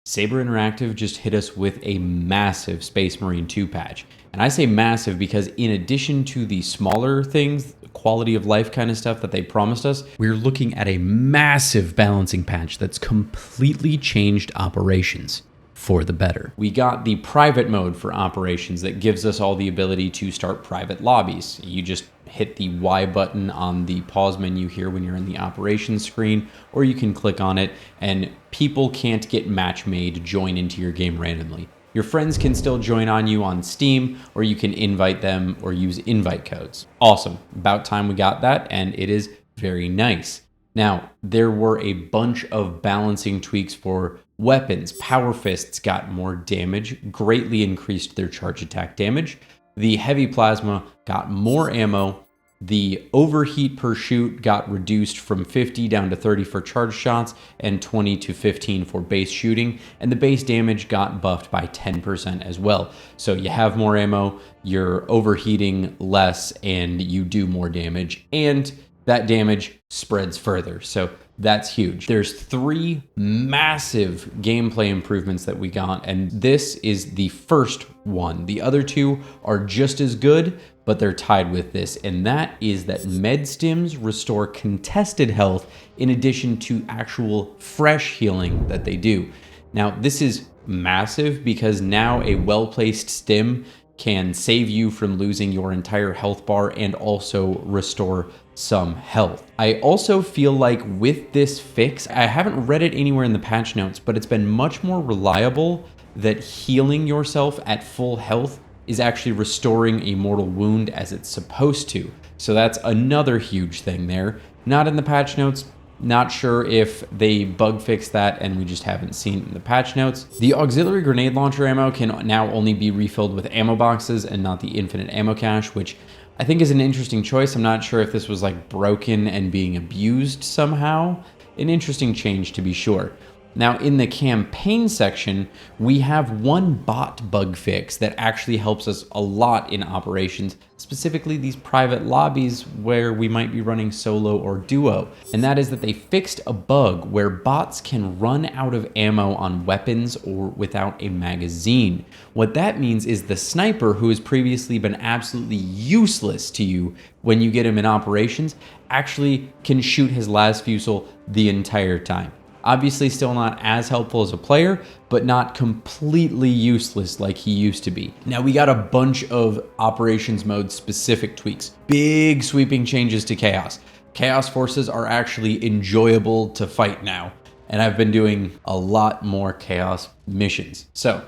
Saber Interactive just hit us with a massive Space Marine 2 patch. And I say massive because in addition to the smaller things, quality of life kind of stuff that they promised us, we're looking at a massive balancing patch that's completely changed operations for the better. We got the private mode for operations that gives us all the ability to start private lobbies. You just hit the Y button on the pause menu here when you're in the operations screen, or you can click on it and people can't get match made to join into your game randomly. Your friends can still join on you on Steam, or you can invite them or use invite codes. Awesome. About time we got that, and it is very nice. Now, there were a bunch of balancing tweaks for weapons. Power Fists got more damage, greatly increased their charge attack damage. The Heavy Plasma got more ammo. The overheat per shoot got reduced from 50 down to 30 for charge shots and 20 to 15 for base shooting. And the base damage got buffed by 10% as well. So you have more ammo, you're overheating less, and you do more damage. And that damage spreads further. So that's huge. There's 3 massive gameplay improvements that we got, and this is the first one. The other 2 are just as good, but they're tied with this, and that is that med stims restore contested health in addition to actual fresh healing that they do. Now, this is massive because now a well-placed stim can save you from losing your entire health bar and also restore some health. I also feel like with this fix, I haven't read it anywhere in the patch notes, but it's been much more reliable that healing yourself at full health is actually restoring a mortal wound as it's supposed to. So that's another huge thing there. Not in the patch notes. Not sure if they bug fixed that and we just haven't seen it in the patch notes. The auxiliary grenade launcher ammo can now only be refilled with ammo boxes and not the infinite ammo cache, which I think is an interesting choice. I'm not sure if this was like broken and being abused somehow. An interesting change to be sure. Now in the campaign section, we have one bot bug fix that actually helps us a lot in operations, specifically these private lobbies where we might be running solo or duo. And that is that they fixed a bug where bots can run out of ammo on weapons or without a magazine. What that means is the sniper, who has previously been absolutely useless to you when you get him in operations, actually can shoot his las fusil the entire time. Obviously still not as helpful as a player, but not completely useless like he used to be. Now we got a bunch of operations mode specific tweaks. Big sweeping changes to Chaos. Chaos forces are actually enjoyable to fight now, and I've been doing a lot more Chaos missions. So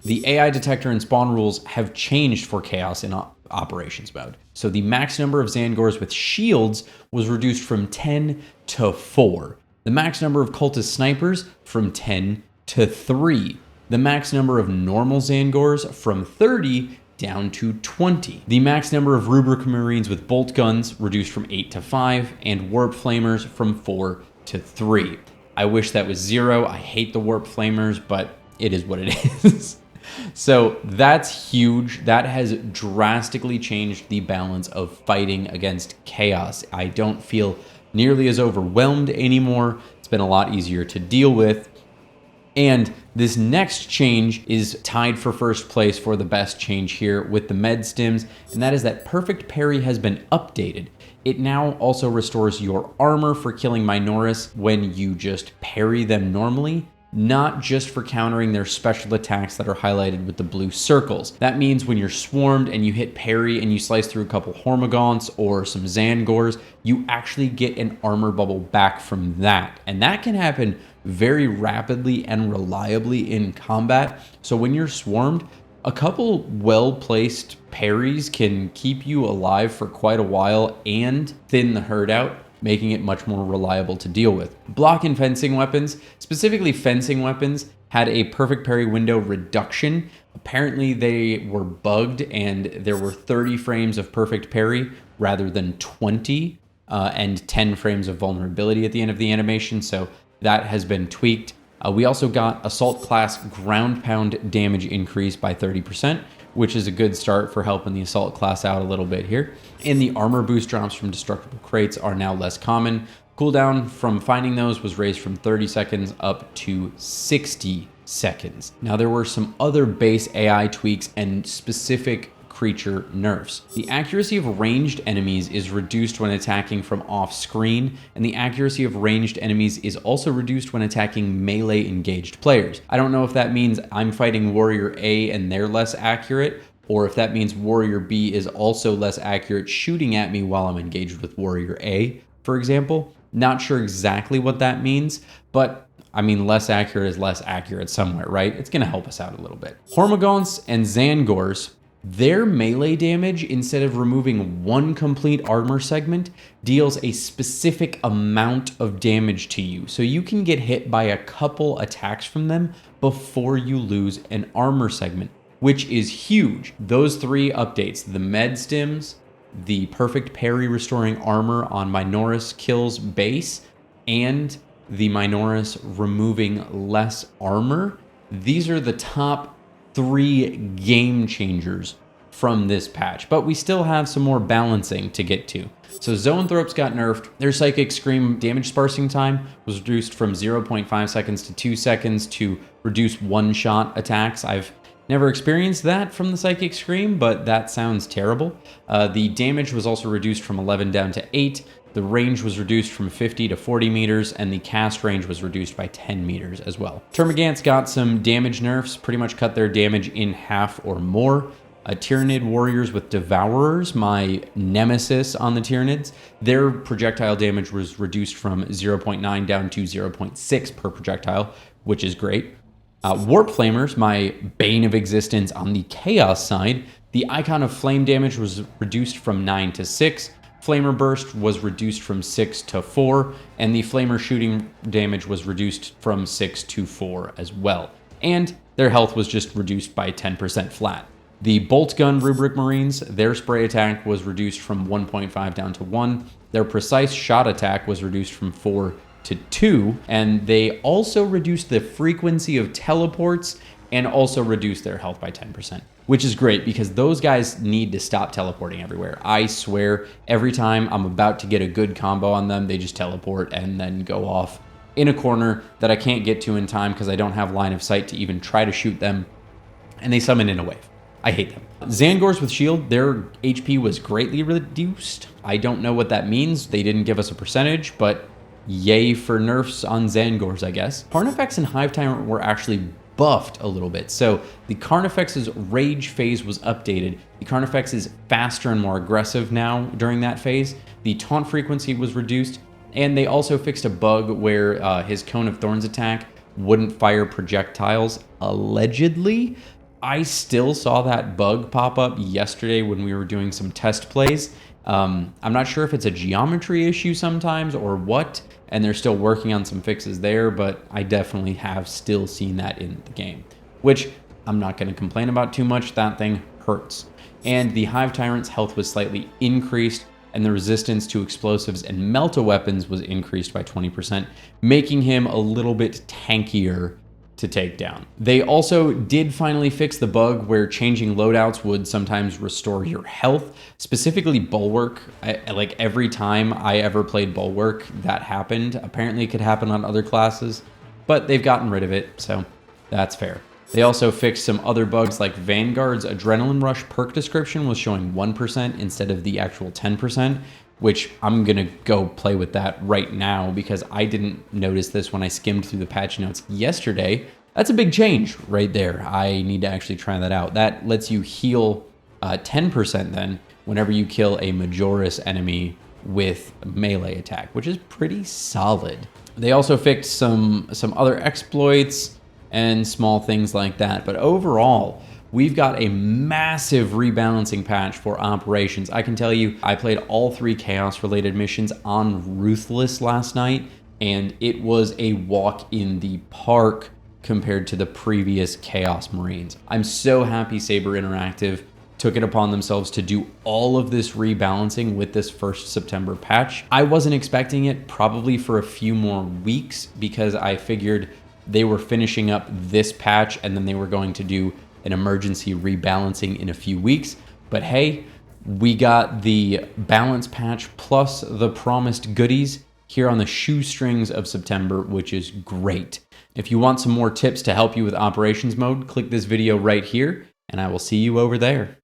the AI detector and spawn rules have changed for Chaos in operations mode. So the max number of Zangors with shields was reduced from 10 to 4. The max number of cultist snipers from 10 to 3. The max number of normal Zangors from 30 down to 20. The max number of Rubric Marines with bolt guns reduced from 8 to 5, and Warp Flamers from 4 to 3. I wish that was 0. I hate the Warp Flamers, but it is what it is. So that's huge. That has drastically changed the balance of fighting against Chaos. I don't feel nearly as overwhelmed anymore. It's been a lot easier to deal with. And this next change is tied for first place for the best change here with the med stims, and that is that perfect parry has been updated. It now also restores your armor for killing Minoris when you just parry them normally, not just for countering their special attacks that are highlighted with the blue circles. That means when you're swarmed and you hit parry and you slice through a couple Hormagaunts or some Zangors, you actually get an armor bubble back from that. And that can happen very rapidly and reliably in combat. So when you're swarmed, a couple well-placed parries can keep you alive for quite a while and thin the herd out, making it much more reliable to deal with. Block and fencing weapons, specifically fencing weapons, had a perfect parry window reduction. Apparently they were bugged and there were 30 frames of perfect parry rather than 20 and 10 frames of vulnerability at the end of the animation, so that has been tweaked. We also got Assault Class ground pound damage increase by 30%, which is a good start for helping the Assault Class out a little bit here. And the armor boost drops from destructible crates are now less common. Cooldown from finding those was raised from 30 seconds up to 60 seconds. Now, there were some other base AI tweaks and specific creature nerfs. The accuracy of ranged enemies is reduced when attacking from off screen, and the accuracy of ranged enemies is also reduced when attacking melee engaged players. I don't know if that means I'm fighting Warrior A and they're less accurate, or if that means Warrior B is also less accurate shooting at me while I'm engaged with Warrior A, for example. Not sure exactly what that means, but I mean, less accurate is less accurate somewhere, right? It's gonna help us out a little bit. Hormagaunts and Zangors, their melee damage, instead of removing one complete armor segment, deals a specific amount of damage to you. So you can get hit by a couple attacks from them before you lose an armor segment, which is huge. Those 3 updates, the med stims, the perfect parry restoring armor on Minoris kills base, and the Minoris removing less armor, these are the top 3 game changers from this patch, but we still have some more balancing to get to. So Zoanthropes got nerfed. Their Psychic Scream damage sparsing time was reduced from 0.5 seconds to 2 seconds to reduce one-shot attacks. I've never experienced that from the Psychic Scream, but that sounds terrible. The damage was also reduced from 11 down to 8. The range was reduced from 50 to 40 meters, and the cast range was reduced by 10 meters as well. Termagants got some damage nerfs, pretty much cut their damage in half or more. Tyrannid warriors with Devourers, my nemesis on the Tyranids, their projectile damage was reduced from 0.9 down to 0.6 per projectile, which is great. Warp Flamers, my bane of existence on the Chaos side, the Icon of Flame damage was reduced from 9 to 6. Flamer Burst was reduced from 6 to 4, and the Flamer shooting damage was reduced from 6 to 4 as well. And their health was just reduced by 10% flat. The Bolt Gun Rubric Marines, their spray attack was reduced from 1.5 down to 1. Their precise shot attack was reduced from 4 to 2, and they also reduced the frequency of teleports and also reduced their health by 10%, which is great because those guys need to stop teleporting everywhere. I swear, every time I'm about to get a good combo on them, they just teleport and then go off in a corner that I can't get to in time because I don't have line of sight to even try to shoot them, and they summon in a wave. I hate them. Zangors with shield, their HP was greatly reduced. I don't know what that means. They didn't give us a percentage, but yay for nerfs on Zangors, I guess. Carnifex and Hive Tyrant were actually buffed a little bit. So the Carnifex's rage phase was updated. The Carnifex is faster and more aggressive now during that phase. The taunt frequency was reduced, and they also fixed a bug where his Cone of Thorns attack wouldn't fire projectiles, allegedly. I still saw that bug pop up yesterday when we were doing some test plays. I'm not sure if it's a geometry issue sometimes or what, and they're still working on some fixes there, but I definitely have still seen that in the game, which I'm not going to complain about too much. That thing hurts. And the Hive Tyrant's health was slightly increased, and the resistance to explosives and melta-weapons was increased by 20%, making him a little bit tankier to take down. They also did finally fix the bug where changing loadouts would sometimes restore your health, specifically Bulwark. Like every time I ever played Bulwark, that happened. Apparently it could happen on other classes, but they've gotten rid of it, so that's fair. They also fixed some other bugs like Vanguard's Adrenaline Rush perk description was showing 1% instead of the actual 10%, which I'm gonna go play with that right now because I didn't notice this when I skimmed through the patch notes yesterday. That's a big change right there. I need to actually try that out. That lets you heal 10% then whenever you kill a Majoris enemy with melee attack, which is pretty solid. They also fixed some other exploits and small things like that, but overall, we've got a massive rebalancing patch for operations. I can tell you, I played all 3 Chaos-related missions on Ruthless last night, and it was a walk in the park compared to the previous Chaos Marines. I'm so happy Saber Interactive took it upon themselves to do all of this rebalancing with this first September patch. I wasn't expecting it probably for a few more weeks because I figured they were finishing up this patch and then they were going to do an emergency rebalancing in a few weeks. But hey, we got the balance patch plus the promised goodies here on the shoestrings of September, which is great. If you want some more tips to help you with operations mode, click this video right here, and I will see you over there.